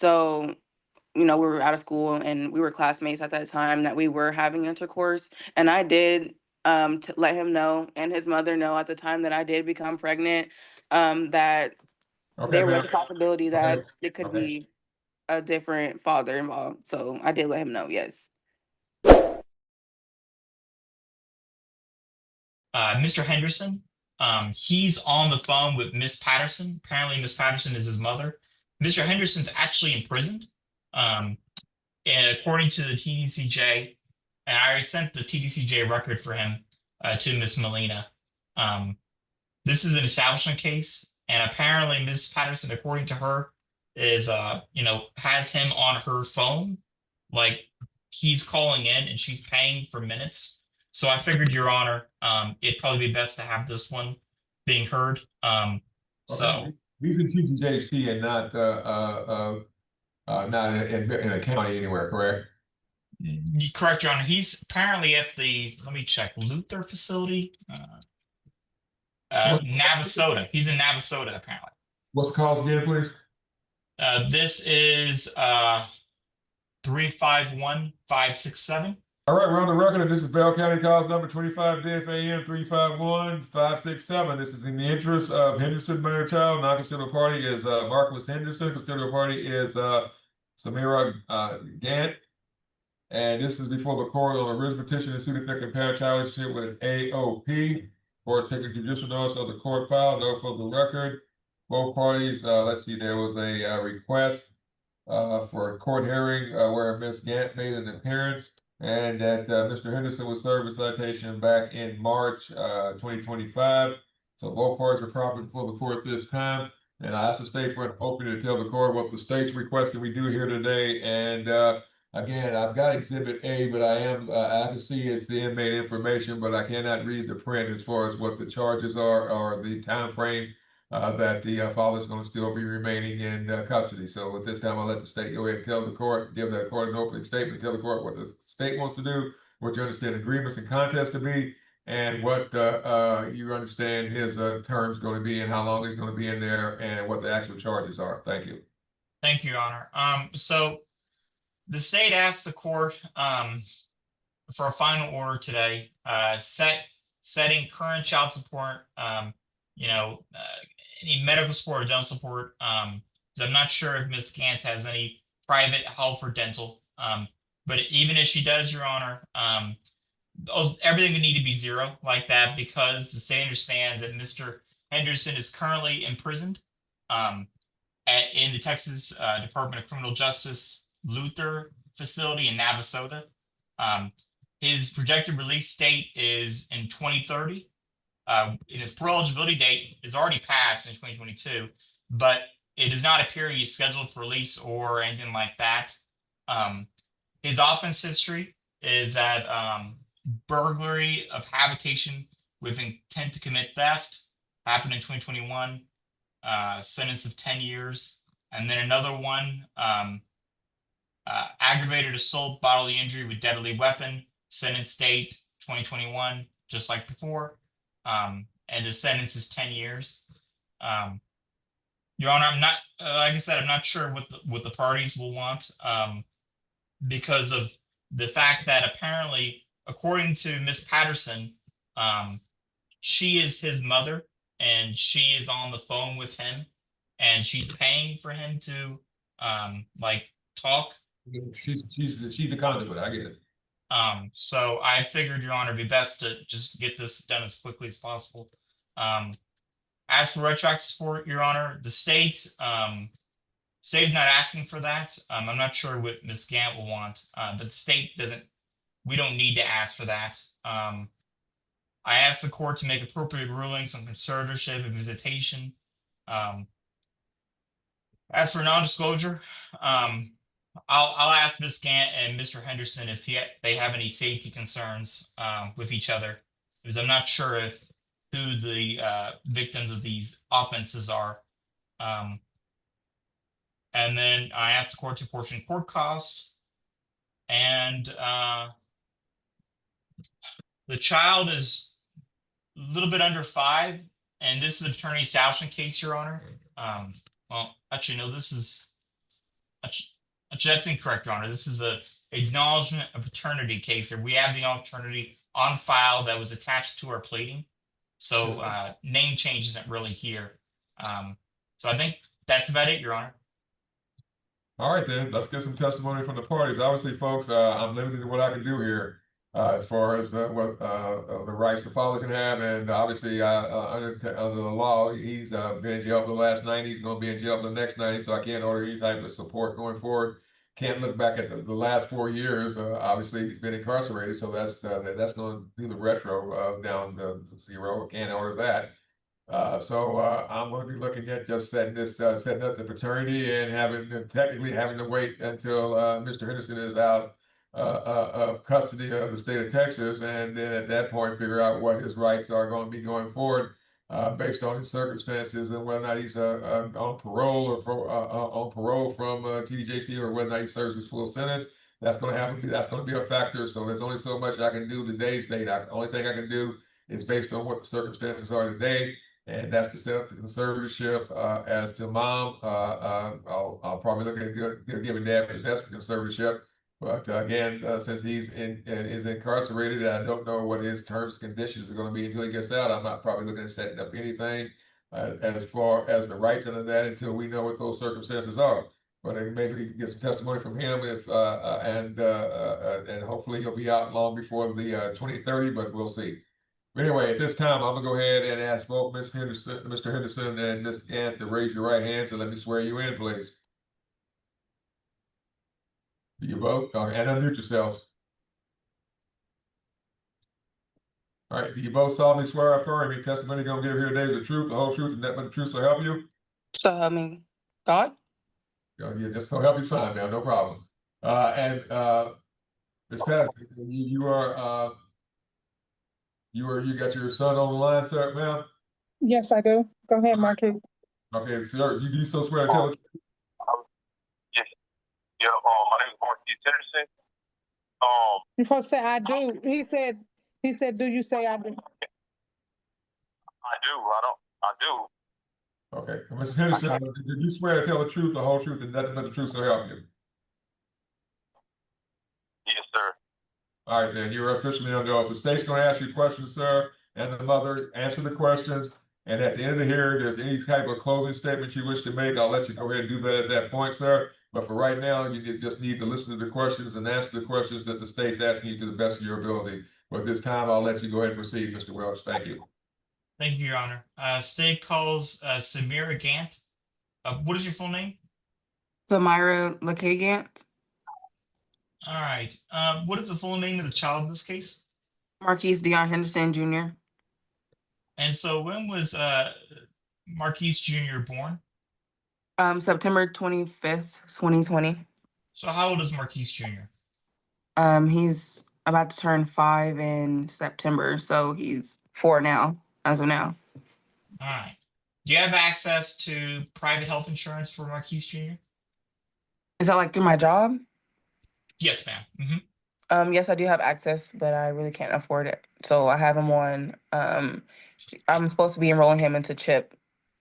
So, we were out of school and we were classmates at that time that we were having intercourse. And I did let him know and his mother know at the time that I did become pregnant, that Okay, there was ma'am. a possibility Okay. that it could Okay. be a different father involved. So I did let him know, yes. Mr. Henderson, he's on the phone with Miss Patterson. Apparently, Miss Patterson is his mother. Mr. Henderson's actually imprisoned, and according to the TDCJ, and I already sent the TDCJ record for him to Miss Molina. Um, this is an establishment case, and apparently Miss Patterson, according to her, is has him on her phone, like he's calling in and she's paying for minutes. So I figured, Your Honor, it'd probably be best to have this one being heard. So He's in TGJC and not in a county anywhere, correct? correct, Your Honor. He's apparently at the, let me check, Luther facility, Navasota. He's in Navasota apparently. What's the cause again, please? This is 351567. All right, we're on the record. This is Bell County Cause number 25 DFAM 351567. This is in the interest of Henderson minor child. Non-custodial party is Marquis Henderson. Custodial party is Samira Gant. And this is before the court on a written petition and suit affecting parent child relationship with AOP. Court taking judicial notice of the court file. No for the record. Both parties, let's see, there was a request for a court hearing where Ms. Gant made an appearance, and that Mr. Henderson was served with citation back in March 2025. So both parties are properly before the court this time. And I asked the state for an opening to tell the court what the state's requesting we do here today. And again, I've got Exhibit A, but I can see it's the inmate information, but I cannot read the print as far as what the charges are or the time frame that the father's going to still be remaining in custody. So at this time, I'll let the state go ahead and tell the court, give the court an opening statement, tell the court what the state wants to do, what you understand agreements and contests to be, and what you understand his term's going to be and how long he's going to be in there and what the actual charges are. Thank you. Thank you, Your Honor. So the state asked the court for a final order today, setting current child support, any medical support or dental support. So I'm not sure if Ms. Gant has any private health or dental. But even if she does, Your Honor, everything would need to be zero like that, because the state understands that Mr. Henderson is currently imprisoned in the Texas Department of Criminal Justice Luther facility in Navasota. His projected release date is in 2030. His parole eligibility date is already passed in 2022, but it does not appear he's scheduled for release or anything like that. His offense history is that burglary of habitation with intent to commit theft happened in 2021, sentence of 10 years. And then another one, aggravated assault, bodily injury with deadly weapon, sentence date 2021, just like before. And the sentence is 10 years. Your Honor, I'm not, like I said, I'm not sure what the parties will want, because of the fact that apparently, according to Miss Patterson, she is his mother and she is on the phone with him and she's paying for him to talk. She's the conduit. I get it. So I figured, Your Honor, it'd be best to just get this done as quickly as possible. As for retroactive support, Your Honor, the state's not asking for that. I'm not sure what Ms. Gant will want, but the state doesn't. We don't need to ask for that. I asked the court to make appropriate rulings on conservatorship and visitation. As for non-disclosure, I'll ask Ms. Gant and Mr. Henderson if they have any safety concerns with each other, because I'm not sure who the victims of these offenses are. And then I asked the court to apportion court costs, and the child is a little bit under 5, and this is a paternity establishment case, Your Honor. Well, actually, no, this is That's incorrect, Your Honor. This is a acknowledgement of paternity case. Here we have the paternity on file that was attached to our pleading. So name change isn't really here. So I think that's about it, Your Honor. All right, then let's get some testimony from the parties. Obviously, folks, I'm limited to what I can do here as far as what the rights the father can have, and obviously, under the law, he's been in jail for the last 90. He's going to be in jail for the next 90, so I can't order any type of support going forward. Can't look back at the last 4 years. Obviously, he's been incarcerated, so that's going to do the retro down to 0. Can't order that. So I'm going to be looking at just setting up the paternity and technically having to wait until Mr. Henderson is out of custody of the state of Texas, and then at that point figure out what his rights are going to be going forward based on his circumstances and whether or not he's on parole or on parole from TDJC or whether or not he serves his full sentence. That's going to be a factor. So there's only so much I can do today's date. The only thing I can do is based on what the circumstances are today. And that's to set up the conservatorship. As to mom, I'll probably look at giving dad possessory conservatorship. But again, since he's is incarcerated, and I don't know what his terms and conditions are going to be until he gets out, I'm not probably looking at setting up anything as far as the rights under that until we know what those circumstances are. But maybe we can get some testimony from him and hopefully he'll be out long before the 2030, but we'll see. Anyway, at this time, I'm gonna go ahead and ask both Mr. Henderson and Ms. Gant to raise your right hands and let me swear you in, please. Do you both? And unmute yourselves. All right, do you both solemnly swear or affirm any testimony you're gonna give here today is the truth, the whole truth, and nothing but the truth so help you? So help me God. Yeah, just so help you's fine, man, no problem. And Ms. Patterson, you got your son on the line, sir, ma'am? Yes, I do. Go ahead, Marquis. Okay, sir, you so swear to tell the truth? Yes. Yeah, my name is Marquis Henderson. You're supposed to say I do. He said, do you say I do? I do. Okay, Mr. Henderson, did you swear to tell the truth, the whole truth, and nothing but the truth so help you? Yes, sir. All right, then you're officially under oath. The state's going to ask you questions, sir, and the mother answer the questions. And at the end of the hearing, if there's any type of closing statement you wish to make, I'll let you go ahead and do that at that point, sir. But for right now, you just need to listen to the questions and answer the questions that the state's asking you to the best of your ability. But this time, I'll let you go ahead and proceed, Mr. Welch. Thank you. Thank you, Your Honor. State calls Samira Gant. What is your full name? Samira Gant. All right. What is the full name of the child in this case? Marquis Dion Henderson Jr. And so when was Marquis Jr. born? September 25th, 2020. So how old is Marquis Jr.? He's about to turn 5 in September, so he's 4 now, as of now. All right. Do you have access to private health insurance for Marquis Jr.? Is that like through my job? Yes, ma'am. Mm-hmm. Yes, I do have access, but I really can't afford it. So I have him on. I'm supposed to be enrolling him into CHIP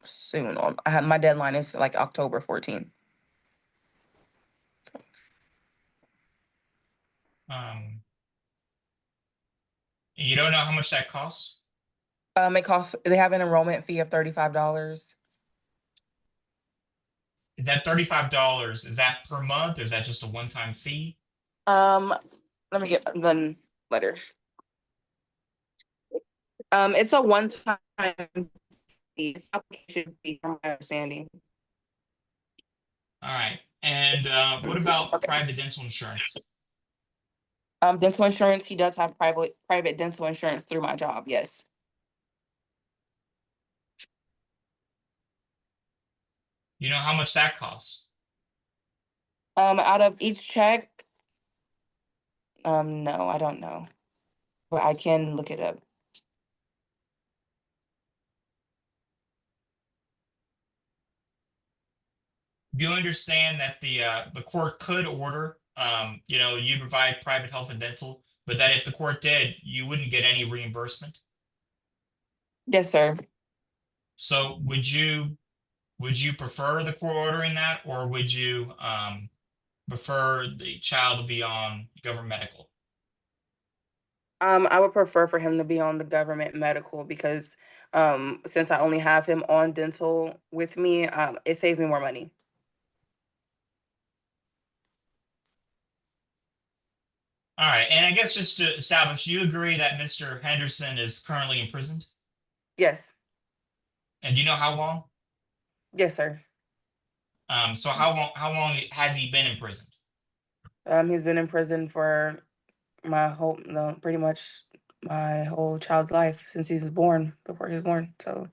soon. My deadline is like October 14th. You don't know how much that costs? It costs. They have an enrollment fee of $35. Is that $35? Is that per month, or is that just a one-time fee? Let me get the letter. It's a one-time fee. It's application fee, from my understanding. All right. And what about private dental insurance? Dental insurance, he does have private dental insurance through my job, yes. You know how much that costs? Out of each check, no, I don't know, but I can look it up. Do you understand that the court could order, you provide private health and dental, but that if the court did, you wouldn't get any reimbursement? Yes, sir. So would you prefer the court ordering that, or would you prefer the child to be on government medical? I would prefer for him to be on the government medical because since I only have him on dental with me, it saves me more money. All right, and I guess just to establish, you agree that Mr. Henderson is currently imprisoned? Yes. And do you know how long? Yes, sir. So how long has he been imprisoned? He's been in prison for my whole, no, pretty much my whole child's life since he was born, before he was born. So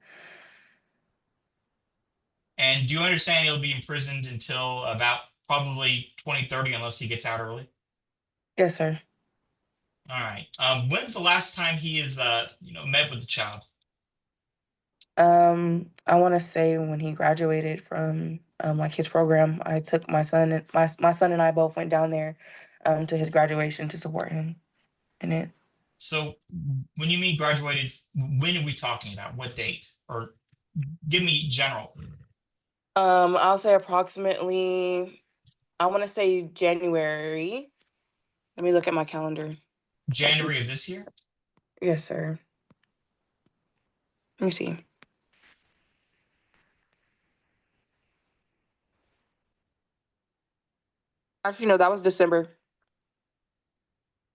And do you understand he'll be imprisoned until about probably 2030 unless he gets out early? yes, sir. All right. When's the last time he has met with the child? I want to say when he graduated from like his program, I took my son and my son and I both went down there to his graduation to support him in it. So when you mean graduated, when are we talking about? What date? Or give me general. I'll say approximately, I want to say January. Let me look at my calendar. January of this year? Yes, sir. Let me see. Actually, no, that was December.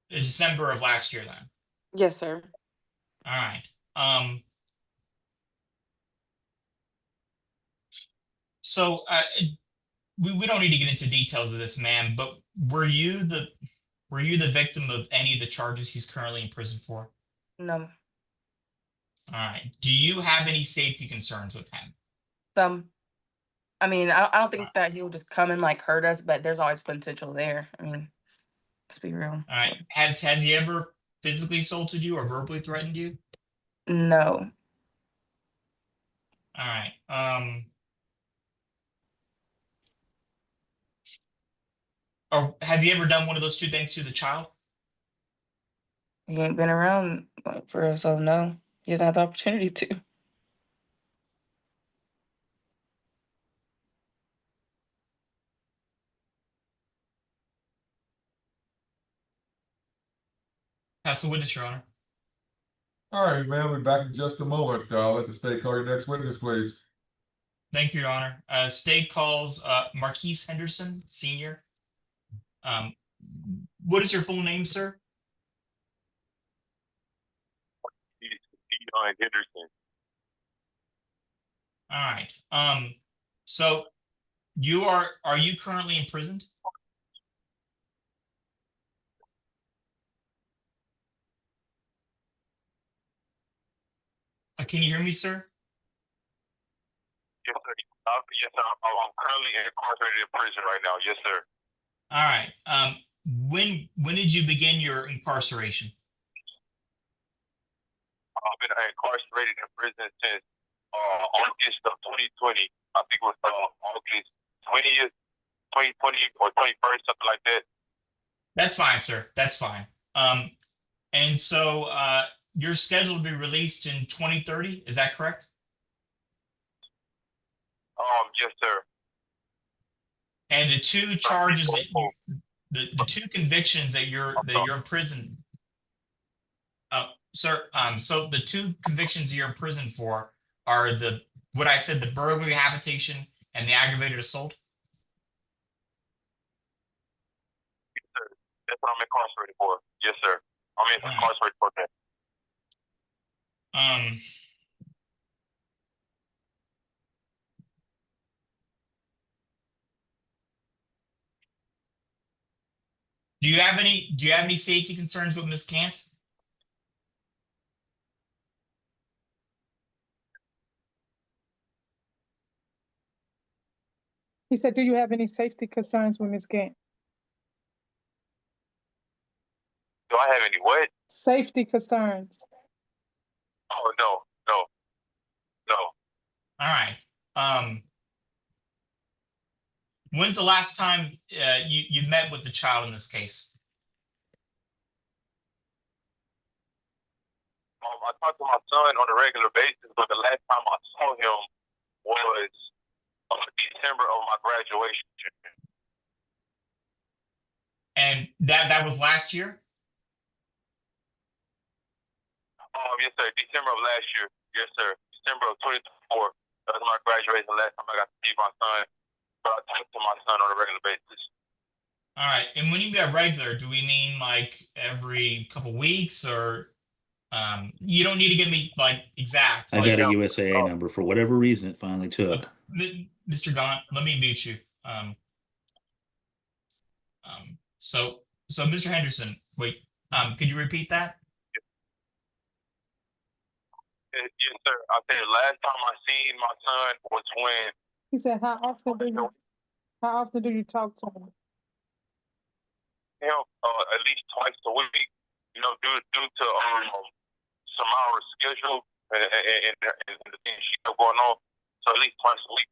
December of last year then. Yes, sir. All right. So we don't need to get into details of this, man, but were you the victim of any of the charges he's currently in prison for? No, All right. Do you have any safety concerns with him? some. I mean, I don't think that he'll just come and like hurt us, but there's always potential there. I mean, let's be real. All right. Has he ever physically assaulted you or verbally threatened you? No, All right. Or has he ever done one of those two things to the child? he ain't been around like, for us, so no, he hasn't had the opportunity to. Pass the witness, Your Honor. All right, man, we'll be back in just a moment. I'll let the state call your next witness, please. Thank you, Your Honor. State calls Marquis Henderson Sr. What is your full name, sir? Dion Henderson. All right. So are you currently imprisoned? Can you hear me, sir? Yes, sir. Yes, sir. I'm currently incarcerated in prison right now. Yes, sir. All right. When did you begin your incarceration? I've been incarcerated in prison since August of 2020. I think it was August 20th, 2020 or 21st, something like that. That's fine, sir. That's fine. And so you're scheduled to be released in 2030. Is that correct? Yes, sir. And the two charges that the two convictions that you're in prison, sir. So the two convictions you're in prison for are what I said, the burglary, habitation, and the aggravated assault. Yes, sir. That's what I'm incarcerated for. Yes, sir. I'm incarcerated for that. Do you have any safety concerns with Ms. Gant? He said, do you have any safety concerns with Ms. Gant? Do I have any what? Safety concerns. Oh, no. All right. When's the last time you met with the child in this case? I talk to my son on a regular basis, but the last time I saw him was December of my graduation. And that was last year? Yes, sir. December of last year. Yes, sir. December of 2024. That was my graduation last time I got to see my son. But I talk to my son on a regular basis. All right. And when you got regular, do we mean like every couple weeks, or you don't need to give me like exact? I Like, got a USAA number for whatever reason it finally took. Mr. Gaunt, let me mute you. So Mr. Henderson, wait, could you repeat that? Yes, sir. I said last time I seen my son was when He said, how often do you talk to him? at least twice a week. You know, due to Samira's schedule and the things she got going on. So at least twice a week.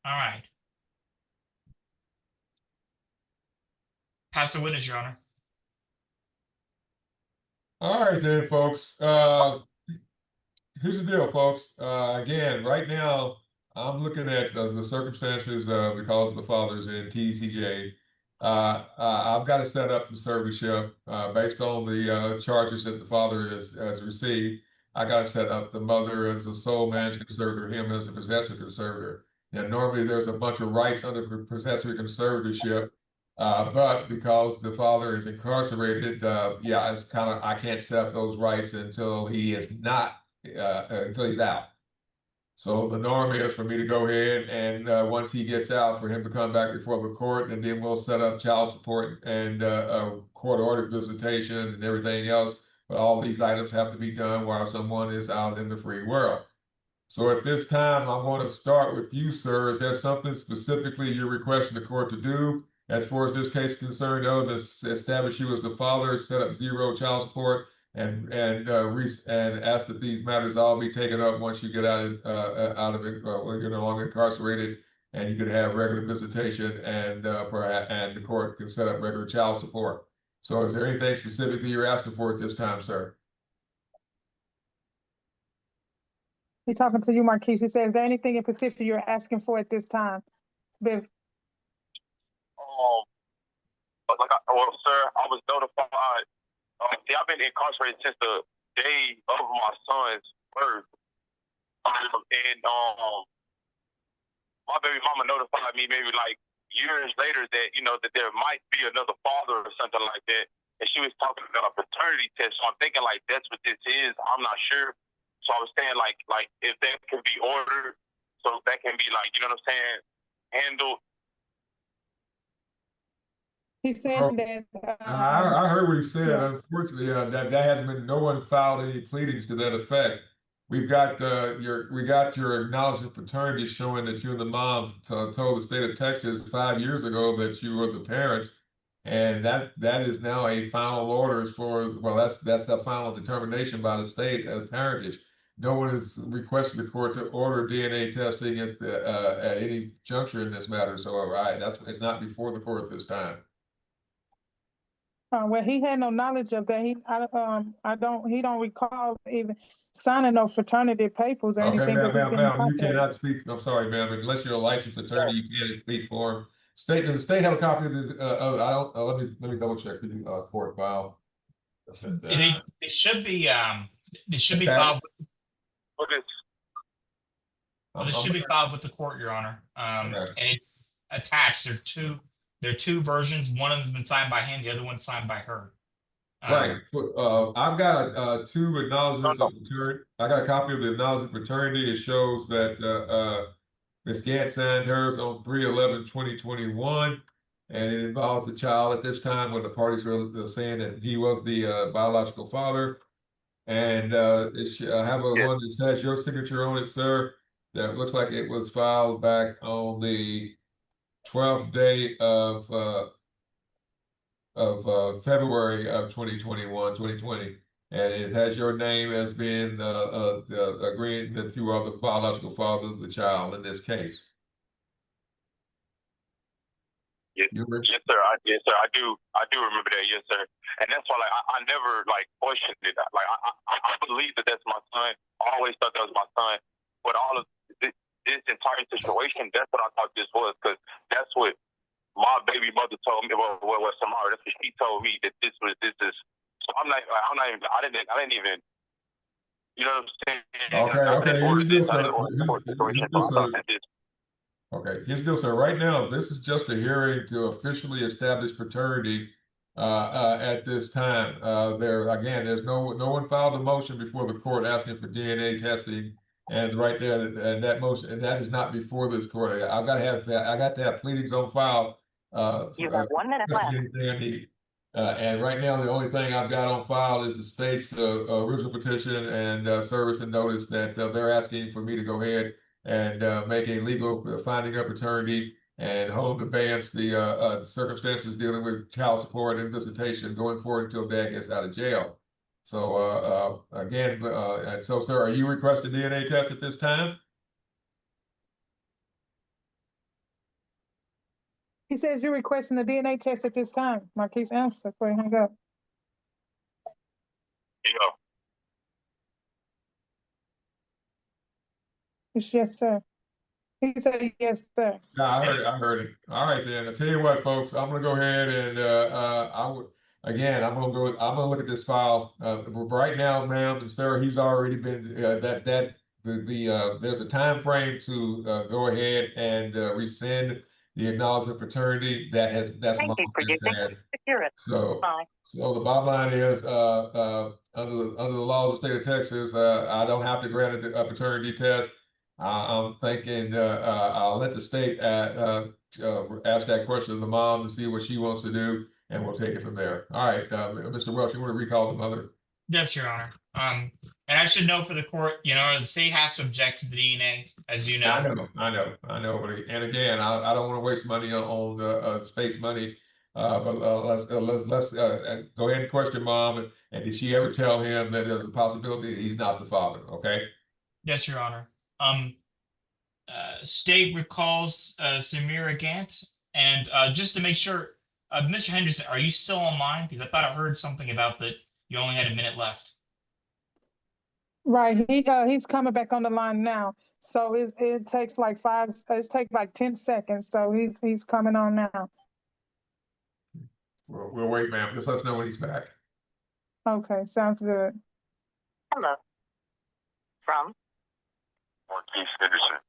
All right. Pass the witness, Your Honor. All right then, folks. Here's the deal, folks. Again, right now, I'm looking at the circumstances because the father's in TCJ. I've got to set up conservatorship based on the charges that the father has received. I got to set up the mother as a sole managing conservator, him as a possessory conservator. And normally there's a bunch of rights under possessory conservatorship. But because the father is incarcerated, yeah, it's kind of, I can't set up those rights until he is not, until he's out. So the norm is for me to go ahead and once he gets out, for him to come back before the court, and then we'll set up child support and court ordered visitation and everything else. But all these items have to be done while someone is out in the free world. So at this time, I want to start with you, sir. Is there something specifically you're requesting the court to do as far as this case is concerned, other than establish you as the father, set up zero child support, and ask that these matters all be taken up once you get out of it, when you're no longer incarcerated, and you can have regular visitation, and the court can set up regular child support. So is there anything specifically you're asking for at this time, sir? He talking to you, Marquis. He says, is there anything in specific you're asking for at this time, Biv? Well, sir, I was notified. See, I've been incarcerated since the day of my son's birth, and my baby mama notified me maybe like years later that that there might be another father or something like that, and she was talking about a paternity test. So I'm thinking like that's what this is. I'm not sure. So I was saying like if that can be ordered, so that can be like handled. He said that. I heard what he said. Yeah. Unfortunately, that hasn't been. No one filed any pleadings to that effect. We've got your acknowledgement of paternity showing that you and the mom told the state of Texas 5 years ago that you were the parents, and that is now a final order that's a final determination by the state of parentage. No one has requested the court to order DNA testing at any juncture in this matter. So, it's not before the court this time. Well, he had no knowledge of that. He don't recall even signing no fraternity papers or Okay, anything. ma'am, you cannot speak. I'm sorry, ma'am, unless you're a licensed attorney, you can't speak for him. Does the state have a copy of this? Let me double check the court file. It should be Okay. filed. What is? This should be filed with the court, Your Honor. Okay. And it's attached. There are two versions. One of them's been signed by him, the other one's signed by her. Right. So, I've got two acknowledgements of paternity. I got a copy of the acknowledgement of paternity. It shows that Ms. Gant signed hers on 3/11/2021, and it involves the child at this time when the parties were saying that he was the biological father. And I have one that has your signature on it, sir. That looks like it was filed back on the 12th day of February of 2020, and it has your name as being agreeing that you are the biological father of the child in this case. Yes, sir. I do remember that. Yes, sir. And that's why, I never questioned it. I believe that that's my son. I always thought that was my son. But all of this entire situation, that's what I thought this was, because that's what my baby mother told me, well, Samara, that's what she told me, that this is. So I'm not even. I didn't even. You know what I'm saying? Okay. Here's the deal, sir. Here's the deal, sir. Right now, this is just a hearing to officially establish paternity at this time. There's no one filed a motion before the court asking for DNA testing, and right there, and that motion, and that is not before this court. I got to have pleadings on file. You have 1 minute left. And right now, the only thing I've got on file is the state's original petition and service and notice that they're asking for me to go ahead and make a legal finding of paternity and hold in abeyance the circumstances dealing with child support and visitation going forward until dad gets out of jail. So so sir, are you requesting DNA test at this time? He says you're requesting a DNA test at this time. Marquis, answer before you hang up. Yeah. Yes, sir. He said yes, sir. No, I heard it. All right, then. I tell you what, folks, I'm gonna go ahead and I'm gonna look at this file. Right now, ma'am and sir, he's already been there's a time frame to go ahead and rescind the acknowledgement of paternity. That's Thank you for using Securus. so Bye. so the bottom line is under the laws of the state of Texas, I don't have to grant a paternity test. I'm thinking I'll let the state ask that question of the mom to see what she wants to do, and we'll take it from there. All right, Mr. Welch, you want to recall the mother? Yes, Your Honor. And I should know for the court, the state has to object to the DNA, as you know. I know. And again, I don't want to waste money on the state's money. But let's go ahead and question mom. And did she ever tell him that there's a possibility that he's not the father? Okay. Yes, Your Honor. State recalls Samira Gant, and just to make sure, Mr. Henderson, are you still online? Because I thought I heard something about that you only had a minute left. Right, he's coming back on the line now. So it takes like 10 seconds. So he's coming on now. We'll wait, ma'am. Just let us know when he's back. Okay, sounds good. Hello. From Marquis Henderson.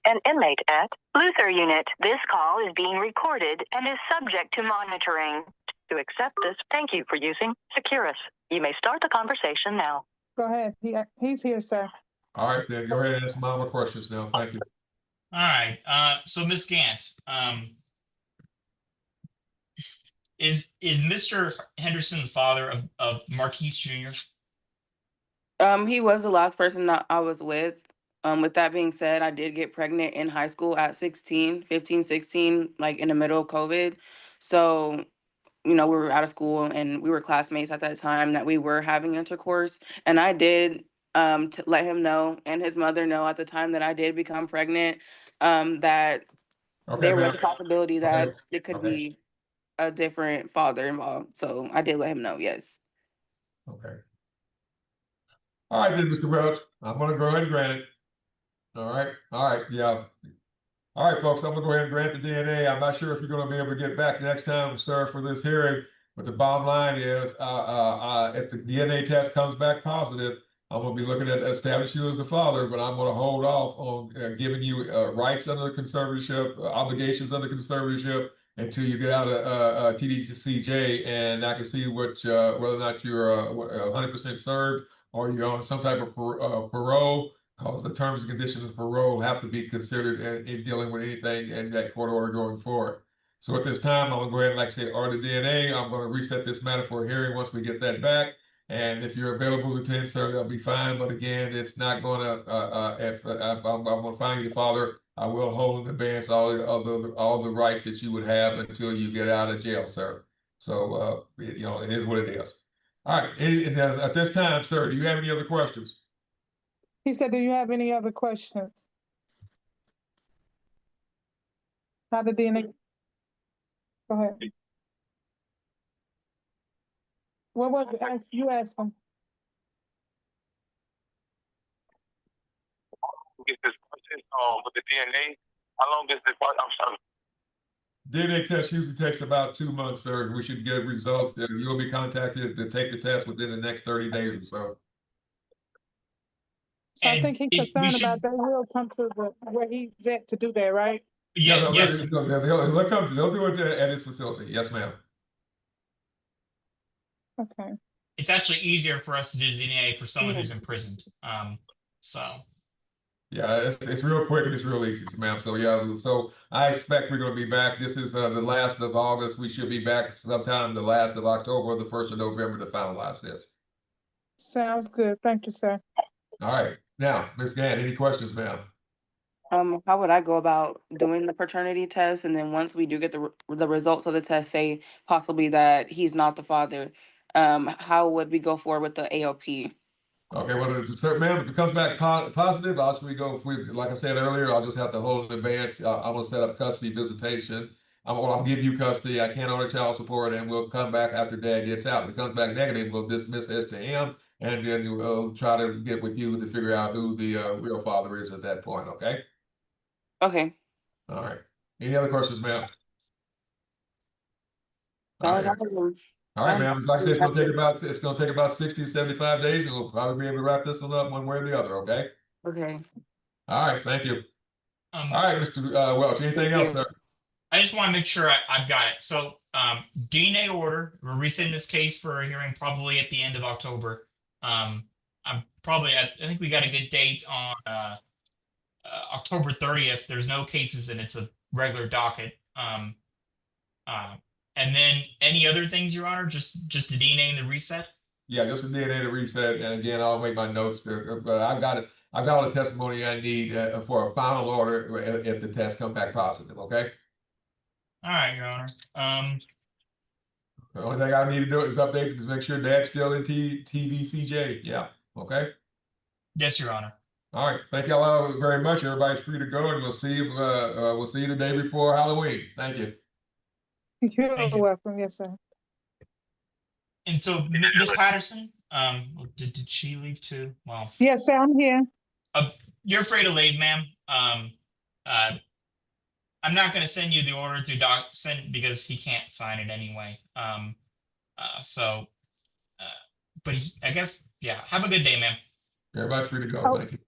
an inmate at Luther Unit. This call is being recorded and is subject to monitoring. To accept this, thank you for using Securus. You may start the conversation now. Go ahead. He's here, sir. All right, then go ahead and ask mama questions now. Thank you. All right. So Miss Gant, is Mr. Henderson the father of Marquis Jr.? He was the last person that I was with. With that being said, I did get pregnant in high school at 15, 16, like in the middle of COVID. So, we were out of school and we were classmates at that time that we were having intercourse. And I did let him know and his mother know at the time that I did become pregnant, that there was a possibility that it could be a different father involved. So I did let him know, yes. Okay. All right, then, Mr. Welch, I'm going to go ahead and grant it. All right, yeah. All right, folks, I'm going to go ahead and grant the DNA. I'm not sure if you're going to be able to get back next time, sir, for this hearing, but the bottom line is if the DNA test comes back positive, I'm going to be looking at establishing you as the father, but I'm going to hold off on giving you rights under the conservatorship, obligations under conservatorship, until you get out of TDCJ, and I can see whether or not you're 100% served or you're on some type of parole, because the terms and conditions of parole have to be considered in dealing with anything in that court order going forward. So at this time, I'm going to go ahead and, like I say, order DNA. I'm going to reset this matter for a hearing once we get that back. And if you're available to attend, sir, that'll be fine. But again, it's not going to, if I'm going to find you the father, I will hold in advance all the rights that you would have until you get out of jail, sir. So, it is what it is. All right. And at this time, sir, do you have any other questions? He said, do you have any other questions? How the DNA? Go ahead. What was it? You asked him. Get this question with the DNA. How long is this? I'm sorry. DNA test usually takes about 2 months, sir. We should get results. That you'll be contacted to take the test within the next 30 days or so. So I And think he's we concerned should- about that. We'll come to where he's at to do that, right? Yeah, yes, They'll do it at his facility. Yes, ma'am. Okay. it's actually easier for us to do DNA for someone who's imprisoned. So Yeah, it's real quick and it's real easy, ma'am. So yeah, so I expect we're going to be back. This is the last of August. We should be back sometime the last of October or the 1st of November to finalize this. Sounds good. Thank you, sir. All right. Now, Ms. Gant, any questions, ma'am? How would I go about doing the paternity test? And then once we do get the results of the test, say possibly that he's not the father, how would we go forward with the AOP? Okay, well, sir, ma'am, if it comes back positive, obviously like I said earlier, I'll just have to hold in advance. I'm gonna set up custody visitation. I'll give you custody. I can't order child support, and we'll come back after dad gets out. If it comes back negative, we'll dismiss this to him, and then we'll try to get with you to figure out who the real father is at that point. Okay. Okay. All right. Any other questions, ma'am? That All was right. all of them. All right, ma'am. Like I said, it's gonna take about 60 to 75 days, and we'll probably be able to wrap this one up one way or the other. Okay. Okay. All right. Thank you. All right, Mr. Welch. Anything Thank else, you. sir? I just want to make sure I've got it. So DNA order, we're resending this case for a hearing probably at the end of October. I'm probably I think we got a good date on October 30th. There's no cases and it's a regular docket. And then any other things, Your Honor? Just the DNA and the reset? Yeah, just a DNA to reset, and again, I'll make my notes there. But I've got it. I've got all the testimony I need for a final order if the test come back positive. Okay. All right, Your Honor. The only thing I need to do is update to make sure Dad's still in TVCJ. Yeah. Okay. Yes, Your Honor. All right. Thank y'all very much. Everybody's free to go, and we'll see you. We'll see you the day before Halloween. Thank you. You're Thank you. welcome. Yes, sir. And so, Miss Patterson, did she leave too? Well, Yes, sir. I'm here. you're free to leave, ma'am. I'm not going to send you the order to send because he can't sign it anyway. But I guess, yeah. Have a good day, ma'am. Everybody's free to go. Oh. Thank you.